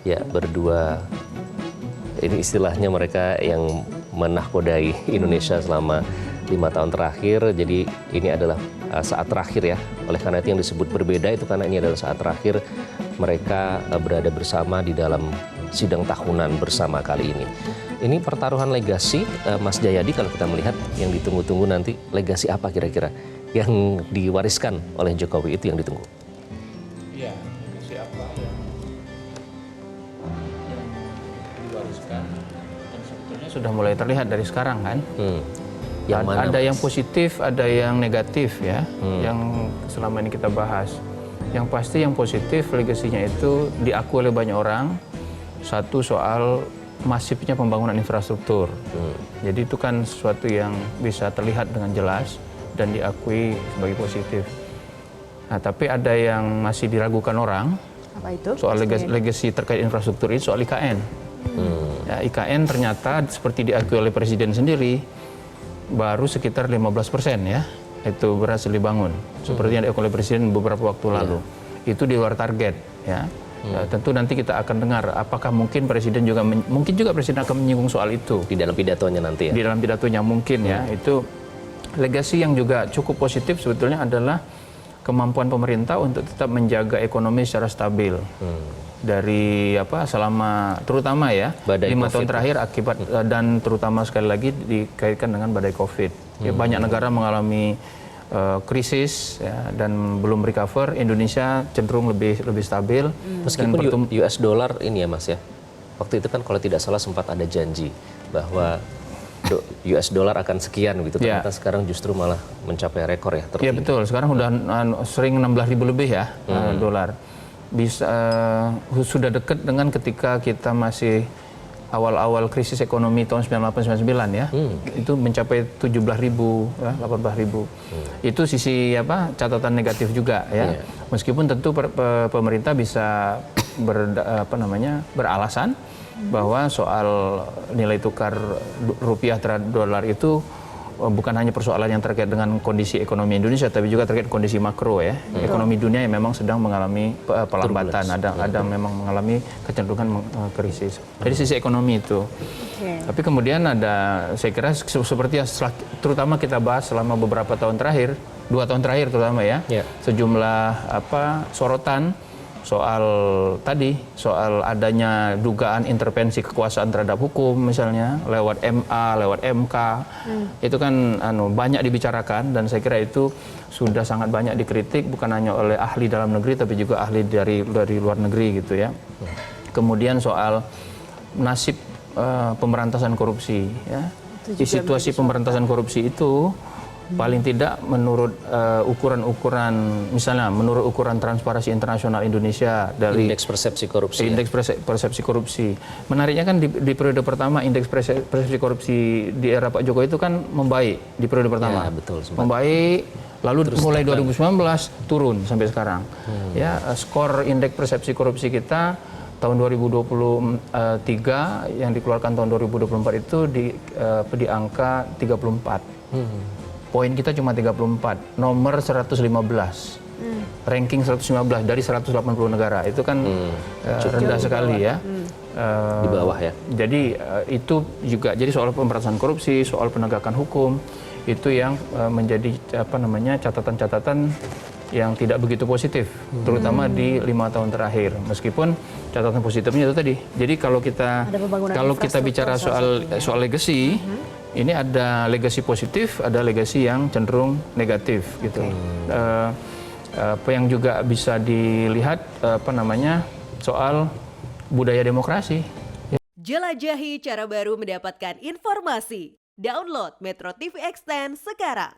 Ya, berdua. Ini istilahnya mereka yang menahkodai Indonesia selama 5 tahun terakhir. Jadi ini adalah saat terakhir ya. Oleh karena itu yang disebut berbeda itu karena ini adalah saat terakhir mereka berada bersama di dalam sidang tahunan bersama kali ini. Ini pertaruhan legasi, Mas Jayadi, kalau kita melihat yang ditunggu-tunggu nanti, legasi apa kira-kira yang diwariskan oleh Jokowi itu yang ditunggu? Iya, legasi apa yang diwariskan dan sebetulnya sudah mulai terlihat dari sekarang kan? Yang mana, ada Mas? yang positif, ada yang negatif ya, yang selama ini kita bahas. Yang pasti yang positif legasinya itu diakui oleh banyak orang. Satu soal masifnya pembangunan infrastruktur. Jadi itu kan sesuatu yang bisa terlihat dengan jelas dan diakui sebagai positif. Nah, tapi ada yang masih diragukan orang. Apa itu? Soal legasi terkait infrastruktur ini soal IKN. Ya, IKN ternyata seperti diakui oleh Presiden sendiri baru sekitar 15% ya itu berhasil dibangun. Seperti yang diakui oleh Presiden beberapa waktu lalu. Itu di luar target ya. Tentu nanti kita akan dengar apakah mungkin Presiden juga mungkin juga Presiden akan menyinggung soal itu Di dalam pidatonya nanti ya? di dalam pidatonya mungkin ya. Itu legasi yang juga cukup positif sebetulnya adalah kemampuan pemerintah untuk tetap menjaga ekonomi secara stabil. Dari selama terutama ya Badai 5 tahun COVID. terakhir akibat dan terutama sekali lagi dikaitkan dengan badai COVID. Ya, banyak negara mengalami krisis ya, dan belum recover. Indonesia cenderung lebih stabil. Meskipun US dollar ini ya Mas ya, waktu itu kan kalau tidak salah sempat ada janji bahwa US dollar akan sekian gitu, ternyata sekarang justru malah mencapai rekor ya tertinggi. Iya betul, sekarang udah sering 16.000 lebih ya dolar. Bisa sudah dekat dengan ketika kita masih awal-awal krisis ekonomi tahun 98-99 ya. Itu mencapai 17.000 ya, 18.000. Itu sisi catatan negatif juga ya. Meskipun tentu pemerintah bisa beralasan bahwa soal nilai tukar rupiah terhadap dolar itu bukan hanya persoalan yang terkait dengan kondisi ekonomi Indonesia, tapi juga terkait kondisi makro ya. Ekonomi dunia yang memang sedang mengalami pelambatan, ada memang mengalami kecenderungan krisis. Jadi sisi ekonomi itu. Tapi kemudian ada, saya kira seperti yang terutama kita bahas selama beberapa tahun terakhir, 2 tahun terakhir terutama ya, sejumlah sorotan soal adanya dugaan intervensi kekuasaan terhadap hukum misalnya lewat MA, lewat MK. Itu kan banyak dibicarakan dan saya kira itu sudah sangat banyak dikritik bukan hanya oleh ahli dalam negeri tapi juga ahli dari luar negeri gitu ya. Kemudian soal nasib pemberantasan korupsi ya. Situasi pemberantasan korupsi itu paling tidak menurut ukuran-ukuran, misalnya menurut ukuran Transparansi Internasional Indonesia dari Indeks persepsi korupsi. Indeks persepsi korupsi. Menariknya kan di periode pertama indeks persepsi korupsi di era Pak Jokowi itu kan membaik di periode pertama. Ya, betul, sempat. Membaik, lalu Terus mulai 2019 turun sampai sekarang. Ya, skor indeks persepsi korupsi kita tahun 2023 yang dikeluarkan tahun 2024 itu di angka 34. Poin kita cuma 34, nomor 115, ranking 115 dari 180 negara. Itu kan rendah sekali ya. Di bawah ya. Jadi itu juga, jadi soal pemberantasan korupsi, soal penegakan hukum, itu yang menjadi catatan-catatan yang tidak begitu positif, terutama di 5 tahun terakhir. Meskipun catatan positifnya itu tadi. Jadi kalau kita bicara soal legacy, ini ada legasi positif, ada legasi yang cenderung negatif gitu. Apa yang juga bisa dilihat soal budaya demokrasi. Jelajahi cara baru mendapatkan informasi. Download Metro TV Extend sekarang.